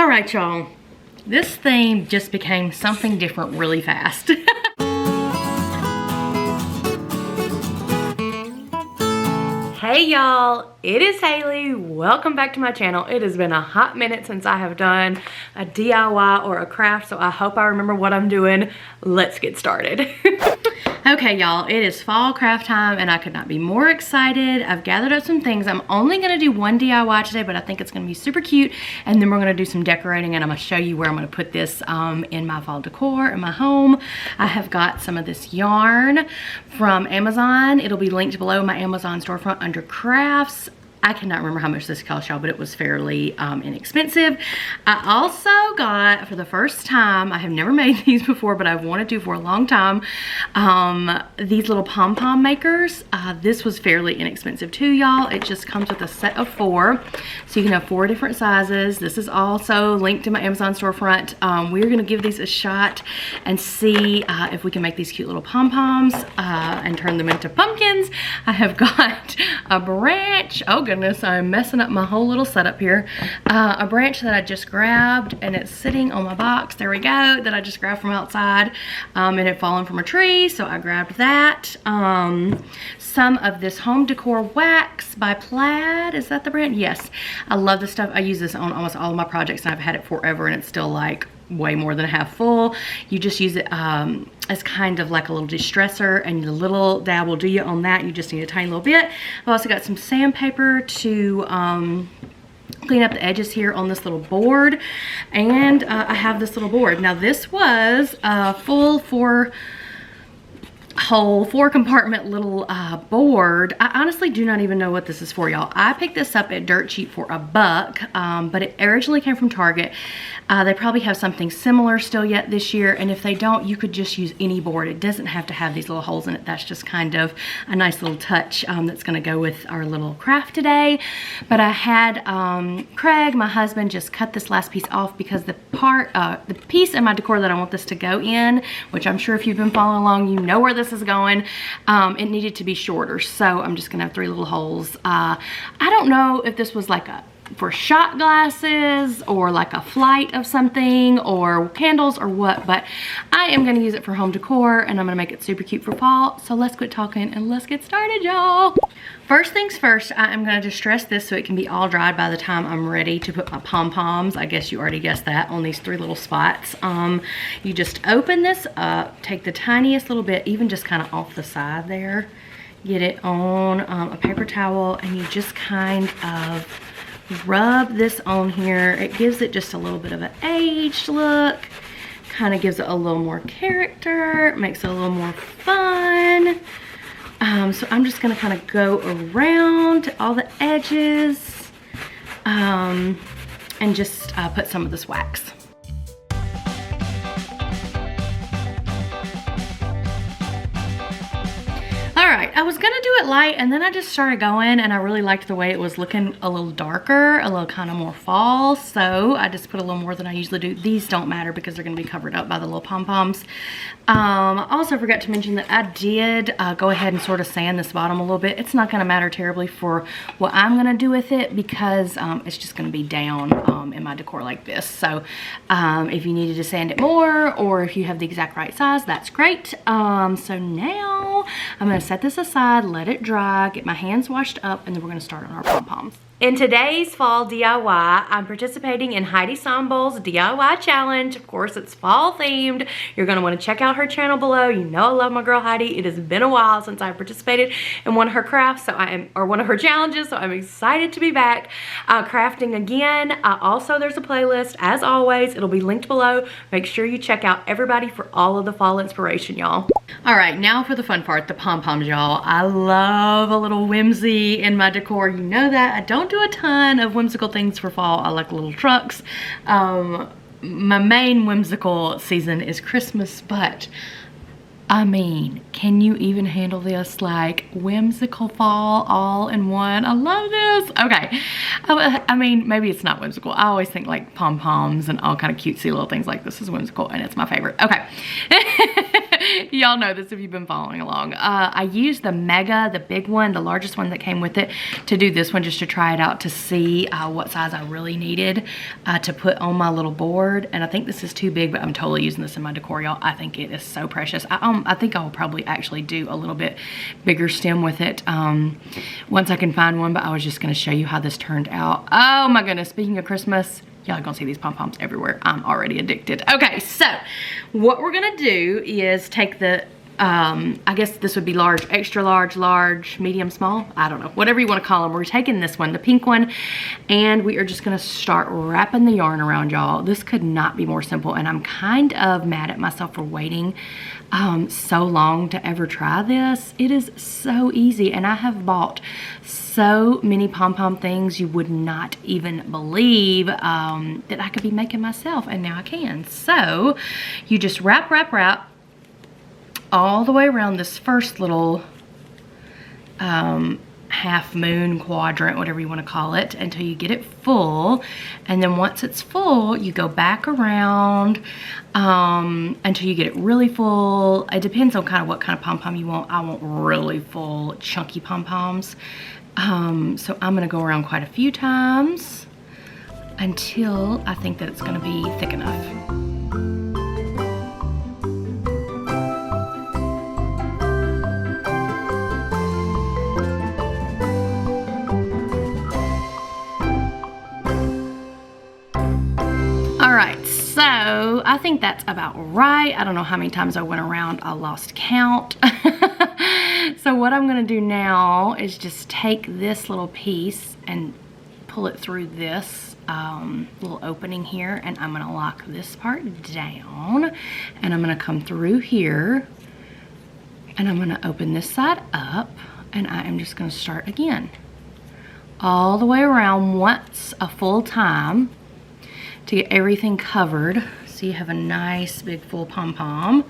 All right, y'all. This theme just became something different really fast. Hey y'all, it is Haley. Welcome back to my channel. It has been a hot minute since I have done a DIY or a craft, so I hope I remember what I'm doing. Let's get started. Okay, y'all, it is fall craft time and I could not be more excited. I've gathered up some things. I'm only gonna do one DIY today, but I think it's gonna be super cute. And then we're gonna do some decorating and I'm gonna show you where I'm gonna put this in my fall decor in my home. I have got some of this yarn from Amazon. It'll be linked below my Amazon storefront under crafts. I cannot remember how much this cost, y'all, but it was fairly inexpensive. I also got, for the first time, I have never made these before, but I've wanted to for a long time, these little pom-pom makers. This was fairly inexpensive too, y'all. It just comes with a set of 4, so you can have 4 different sizes. This is also linked in my Amazon storefront. We're gonna give these a shot and see if we can make these cute little pom-poms and turn them into pumpkins. I have got a branch. Oh goodness, I'm messing up my whole little setup here. A branch that I just grabbed and it's sitting on my box. There we go, that I just grabbed from outside. It had fallen from a tree, so I grabbed that. Some of this home decor wax by Plaid. Is that the brand? Yes. I love this stuff. I use this on almost all of my projects and I've had it forever and it's still like way more than half full. You just use it as kind of like a little distressor and the little dab will do you on that. You just need a tiny little bit. I've also got some sandpaper to clean up the edges here on this little board, and I have this little board. Now this was a full 4-compartment little board. I honestly do not even know what this is for, y'all. I picked this up at Dirt Cheap for $1, but it originally came from Target. They probably have something similar still yet this year, and if they don't, you could just use any board. It doesn't have to have these little holes in it. That's just kind of a nice little touch that's gonna go with our little craft today. But I had Craig, my husband, just cut this last piece off because the piece in my decor that I want this to go in, which I'm sure if you've been following along, you know where this is going, it needed to be shorter, so I'm just gonna have 3 little holes. I don't know if this was like for shot glasses or like a flight of something or candles or what, but I am gonna use it for home decor and I'm gonna make it super cute for fall. So let's quit talking and let's get started, y'all. First things first, I am gonna distress this so it can be all dried by the time I'm ready to put my pom-poms. I guess you already guessed that, on these 3 little spots. You just open this up, take the tiniest little bit, even just kind of off the side there, get it on a paper towel, and you just kind of rub this on here. It gives it just a little bit of an aged look, kind of gives it a little more character, makes it a little more fun. So I'm just gonna kind of go around all the edges and just put some of this wax. Alright, I was gonna do it light and then I just started going and I really liked the way it was looking a little darker, a little kind of more fall, so I just put a little more than I usually do. These don't matter because they're gonna be covered up by the little pom-poms. I also forgot to mention that I did go ahead and sort of sand this bottom a little bit. It's not gonna matter terribly for what I'm gonna do with it because it's just gonna be down in my decor like this. So if you needed to sand it more or if you have the exact right size, that's great. So now I'm gonna set this aside, let it dry, get my hands washed up, and then we're gonna start on our pom-poms. In today's fall DIY, I'm participating in Heidi Sonboul's DIY challenge. Of course, it's fall themed. You're gonna wanna check out her channel below. You know I love my girl Heidi. It has been a while since I participated in one of her crafts, or one of her challenges, so I'm excited to be back crafting again. Also, there's a playlist, as always. It'll be linked below. Make sure you check out everybody for all of the fall inspiration, y'all. All right, now for the fun part, the pom-poms, y'all. I love a little whimsy in my decor. You know that. I don't do a ton of whimsical things for fall. I like little trucks. My main whimsical season is Christmas, but I mean, can you even handle this? Like whimsical fall all in one. I love this. Okay. I mean, maybe it's not whimsical. I always think like pom-poms and all kind of cutesy little things like this is whimsical and it's my favorite. Okay. Y'all know this if you've been following along. I used the Mega, the big one, the largest one that came with it, to do this one just to try it out to see what size I really needed to put on my little board. And I think this is too big, but I'm totally using this in my decor, y'all. I think it is so precious. I think I will probably actually do a little bit bigger stem with it once I can find one, but I was just gonna show you how this turned out. Oh my goodness, speaking of Christmas, y'all are gonna see these pom-poms everywhere. I'm already addicted. Okay, so what we're gonna do is take the, I guess this would be large, extra large, large, medium, small, I don't know, whatever you wanna call them. We're taking this one, the pink one, and we are just gonna start wrapping the yarn around, y'all. This could not be more simple, and I'm kind of mad at myself for waiting so long to ever try this. It is so easy, and I have bought so many pom-pom things you would not even believe that I could be making myself, and now I can. So you just wrap, wrap, wrap all the way around this first little half moon quadrant, whatever you want to call it, until you get it full. And then once it's full, you go back around until you get it really full. It depends on kind of what kind of pom-pom you want. I want really full, chunky pom-poms. So I'm gonna go around quite a few times until I think that it's gonna be thick enough. Alright, so I think that's about right. I don't know how many times I went around. I lost count. So what I'm going to do now is just take this little piece and pull it through this little opening here, and I'm going to lock this part down, and I'm going to come through here, and I'm going to open this side up, and I am just going to start again all the way around once a full time to get everything covered. So you have a nice big full pom-pom,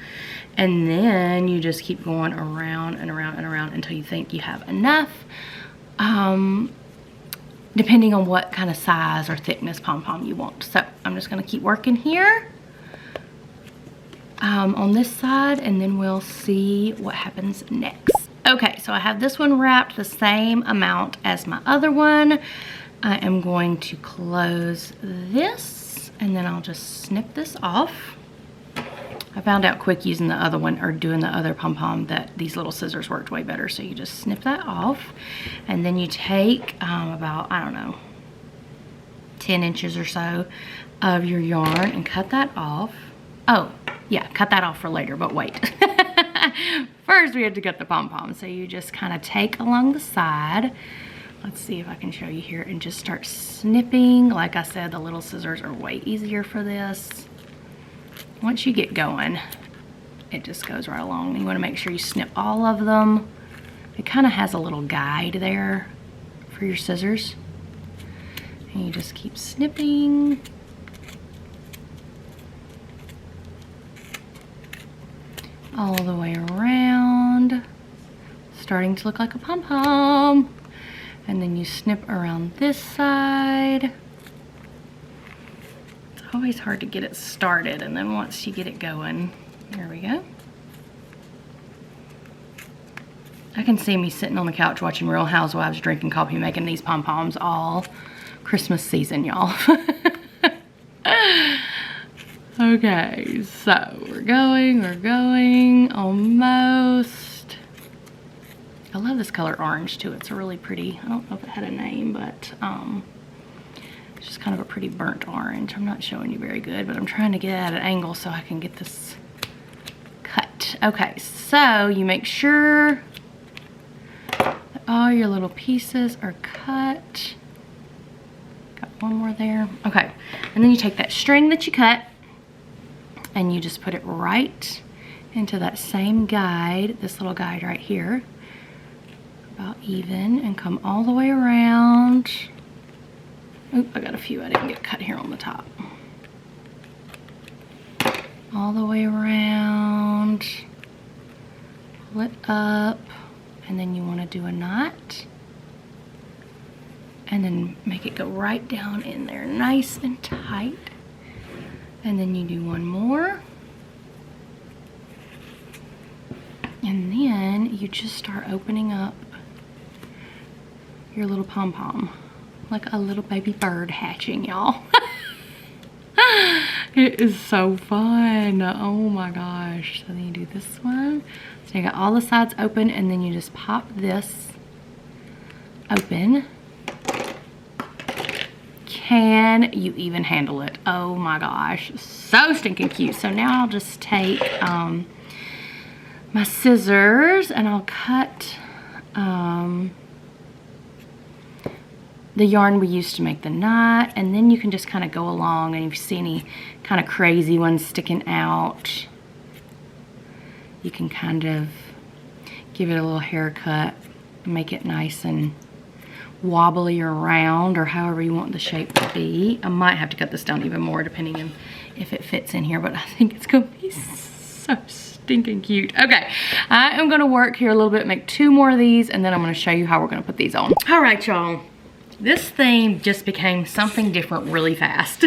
and then you just keep going around and around and around until you think you have enough, depending on what kind of size or thickness pom-pom you want. So I'm just going to keep working here on this side, and then we'll see what happens next. Okay, so I have this one wrapped the same amount as my other one. I am going to close this, and then I'll just snip this off. I found out quick using the other one, or doing the other pom-pom, that these little scissors worked way better. So you just snip that off, and then you take about, I don't know, 10 inches or so of your yarn and cut that off. Oh, yeah, cut that off for later, but wait. First, we have to cut the pom-pom. So you just kind of take along the side. Let's see if I can show you here, and just start snipping. Like I said, the little scissors are way easier for this. Once you get going, it just goes right along. You want to make sure you snip all of them. It kind of has a little guide there for your scissors. And you just keep snipping. All the way around, starting to look like a pom-pom. And then you snip around this side. It's always hard to get it started, and then once you get it going, there we go. I can see me sitting on the couch watching Real Housewives, drinking coffee, making these pom-poms all Christmas season, y'all. Okay, so we're going, almost. I love this color orange too. It's a really pretty, I don't know if it had a name, but it's just kind of a pretty burnt orange. I'm not showing you very good, but I'm trying to get at an angle so I can get this cut. Okay, so you make sure that all your little pieces are cut. Got one more there. Okay, and then you take that string that you cut and you just put it right into that same guide, this little guide right here, about even, and come all the way around. Oop, I got a few I didn't get cut here on the top. All the way around, pull it up, and then you want to do a knot, and then make it go right down in there nice and tight. And then you do one more. you just start opening up your little pom-pom. Like a little baby bird hatching, y'all. It is so fun. Oh my gosh. So then you do this one. So you got all the sides open, and then you just pop this open. Can you even handle it? Oh my gosh. So stinking cute. So now I'll just take my scissors and I'll cut the yarn we used to make the knot, and then you can just kind of go along, and if you see any kind of crazy ones sticking out, you can kind of give it a little haircut, make it nice and wobbly or round, or however you want the shape to be. I might have to cut this down even more depending on if it fits in here, but I think it's gonna be so stinking cute. Okay, I am gonna work here a little bit, make 2 more of these, and then I'm gonna show you how we're gonna put these on. All right, y'all. This thing just became something different really fast.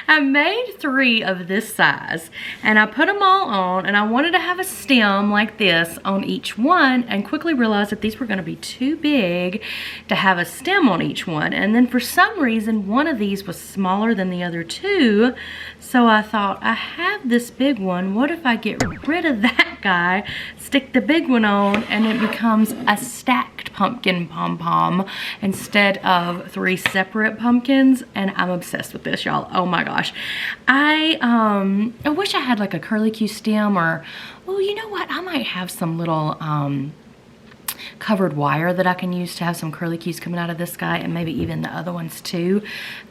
I made 3 of this size, and I put them all on, and I wanted to have a stem like this on each one, and quickly realized that these were going to be too big to have a stem on each one. And then for some reason, one of these was smaller than the other 2, so I thought, I have this big one, what if I get rid of that guy, stick the big one on, and it becomes a stacked pumpkin pom-pom instead of 3 separate pumpkins. And I'm obsessed with this, y'all. Oh my gosh. I wish I had like a curlicue stem, or, well, you know what, I might have some little covered wire that I can use to have some curlicues coming out of this guy, and maybe even the other ones too.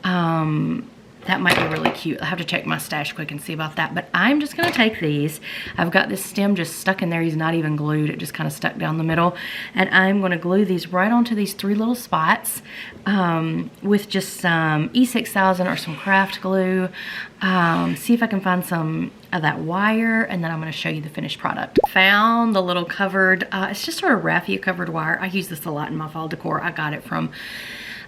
That might be really cute. I'll have to check my stash quick and see about that. But I'm just gonna take these. I've got this stem just stuck in there. He's not even glued. It just kind of stuck down the middle. And I'm gonna glue these right onto these 3 little spots with just some E6000 or some craft glue. See if I can find some of that wire, and then I'm gonna show you the finished product. Found the little covered, it's just sort of raffia covered wire. I use this a lot in my fall decor. I got it from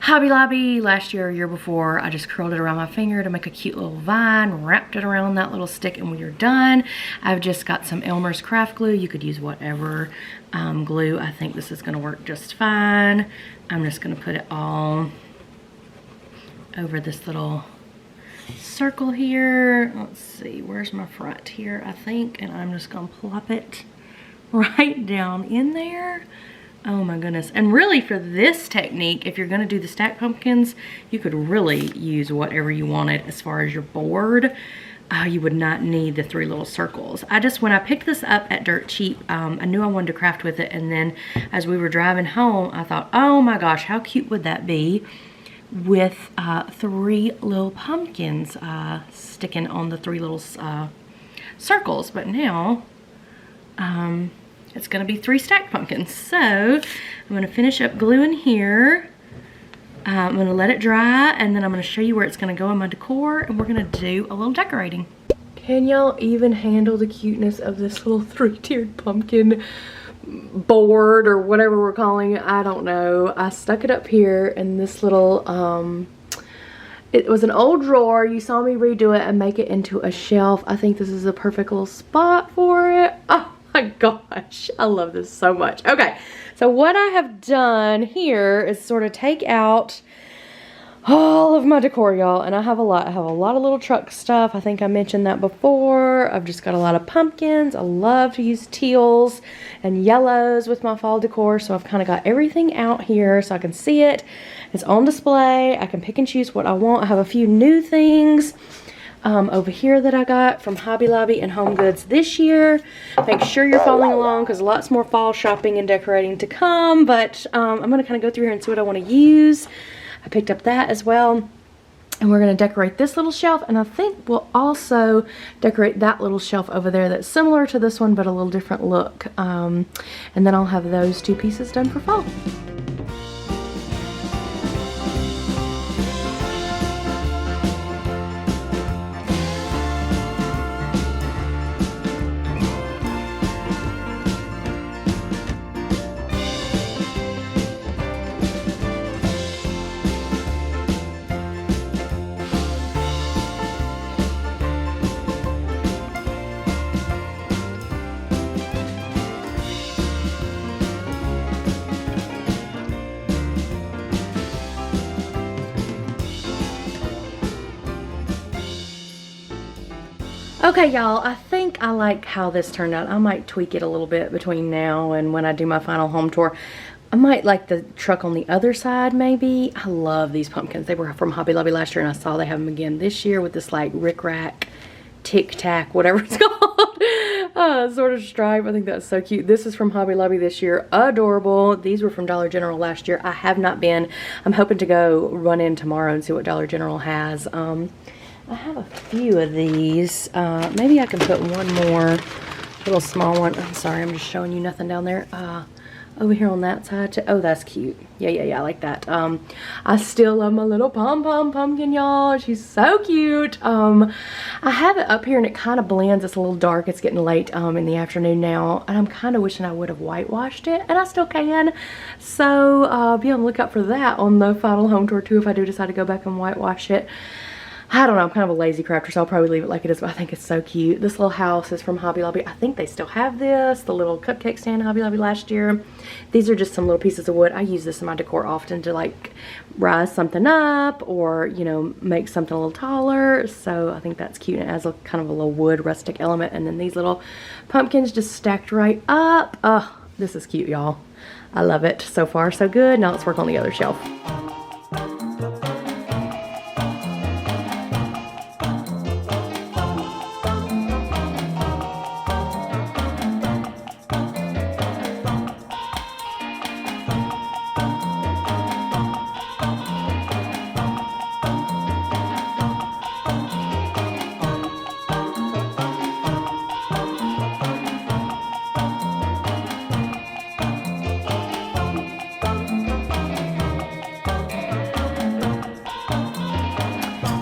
Hobby Lobby last year or year before. I just curled it around my finger to make a cute little vine, wrapped it around that little stick, and we are done. I've just got some Elmer's craft glue. You could use whatever glue. I think this is gonna work just fine. I'm just gonna put it all over this little circle here. Let's see, where's my front here, I think, and I'm just gonna plop it right down in there. Oh my goodness. And really, for this technique, if you're gonna do the stacked pumpkins, you could really use whatever you wanted as far as your board. You would not need the 3 little circles. When I picked this up at Dirt Cheap, I knew I wanted to craft with it, and then as we were driving home, I thought, oh my gosh, how cute would that be with 3 little pumpkins sticking on the 3 little circles. But now, it's gonna be 3 stacked pumpkins. So I'm gonna finish up gluing here. I'm gonna let it dry, and then I'm gonna show you where it's gonna go in my decor, and we're gonna do a little decorating. Can y'all even handle the cuteness of this little 3-tiered pumpkin board, or whatever we're calling it? I don't know. I stuck it up here in this little, it was an old drawer. You saw me redo it and make it into a shelf. I think this is a perfect little spot for it. Oh my gosh, I love this so much. Okay, so what I have done here is sort of take out all of my decor, y'all, and I have a lot. I have a lot of little truck stuff. I think I mentioned that before. I've just got a lot of pumpkins. I love to use teals and yellows with my fall decor, so I've kind of got everything out here so I can see it. It's on display. I can pick and choose what I want. I have a few new things over here that I got from Hobby Lobby and Home Goods this year. Make sure you're following along, because lots more fall shopping and decorating to come, but I'm going to kind of go through here and see what I want to use. I picked up that as well, and we're going to decorate this little shelf, and I think we'll also decorate that little shelf over there that's similar to this one but a little different look, and then I'll have those 2 pieces done for fall. Okay, y'all, I think I like how this turned out. I might tweak it a little bit between now and when I do my final home tour. I might like the truck on the other side, maybe. I love these pumpkins. They were from Hobby Lobby last year, and I saw they have them again this year with this, like, rick-rack, tic-tac, whatever it's called, sort of stripe. I think that's so cute. This is from Hobby Lobby this year. Adorable. These were from Dollar General last year. I have not been. I'm hoping to go run in tomorrow and see what Dollar General has. I have a few of these. Maybe I can put one more little small one. I'm sorry, I'm just showing you nothing down there. Over here on that side too. Oh, that's cute. Yeah, I like that. I still love my little Pom Pom pumpkin, y'all. She's so cute. I have it up here and it kind of blends. It's a little dark. It's getting late in the afternoon now, and I'm kind of wishing I would have whitewashed it, and I still can. So be on the lookout for that on the final home tour too if I do decide to go back and whitewash it. I don't know, I'm kind of a lazy crafter, so I'll probably leave it like it is, but I think it's so cute. This little house is from Hobby Lobby. I think they still have this. The little cupcake stand Hobby Lobby last year. These are just some little pieces of wood. I use this in my decor often to, like, rise something up or, you know, make something a little taller. So I think that's cute. It adds a kind of a little wood rustic element. And then these little pumpkins just stacked right up. Oh, this is cute, y'all. I love it. So far, so good. Now let's work on the other shelf.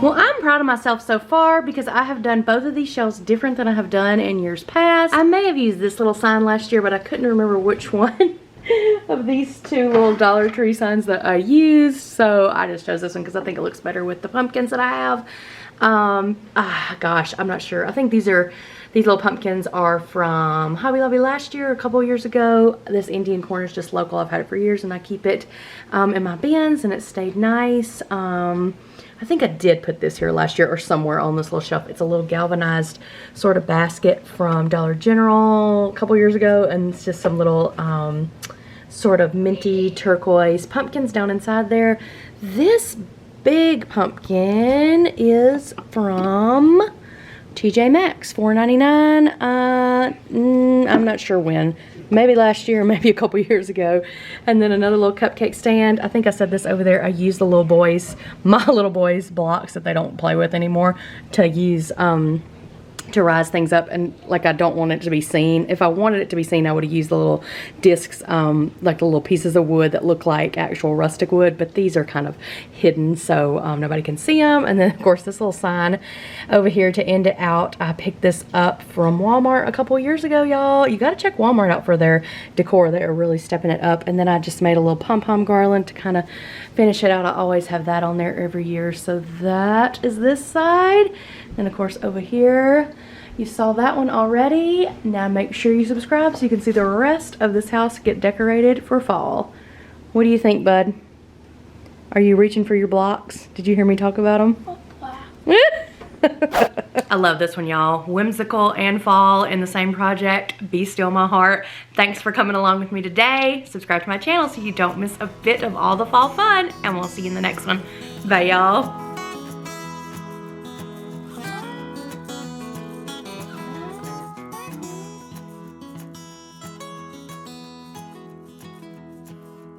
Well, I'm proud of myself so far because I have done both of these shelves different than I have done in years past. I may have used this little sign last year, but I couldn't remember which one of these two little Dollar Tree signs that I used. So I just chose this one because I think it looks better with the pumpkins that I have. Gosh, I'm not sure. I think these little pumpkins are from Hobby Lobby last year, a couple years ago. This Indian corn is just local. I've had it for years and I keep it in my bins and it stayed nice. I think I did put this here last year or somewhere on this little shelf. It's a little galvanized sort of basket from Dollar General a couple years ago, and it's just some little sort of minty turquoise pumpkins down inside there. This big pumpkin is from TJ Maxx, $4.99. I'm not sure when. Maybe last year, maybe a couple years ago. And then another little cupcake stand. I think I said this over there. I use the little boys, my little boys' blocks that they don't play with anymore to use to rise things up, and like I don't want it to be seen. If I wanted it to be seen, I would have used the little discs, like the little pieces of wood that look like actual rustic wood, but these are kind of hidden so nobody can see them. And then of course this little sign over here to end it out. I picked this up from Walmart a couple years ago, y'all. You got to check Walmart out for their decor. They are really stepping it up. And then I just made a little pom-pom garland to kind of finish it out. I always have that on there every year. So that is this side. And of course over here, you saw that one already. Now make sure you subscribe so you can see the rest of this house get decorated for fall. What do you think, bud? Are you reaching for your blocks? Did you hear me talk about them? I love this one, y'all. Whimsical and fall in the same project. Be Still My Heart. Thanks for coming along with me today. Subscribe to my channel so you don't miss a bit of all the fall fun, and we'll see you in the next one. Bye, y'all.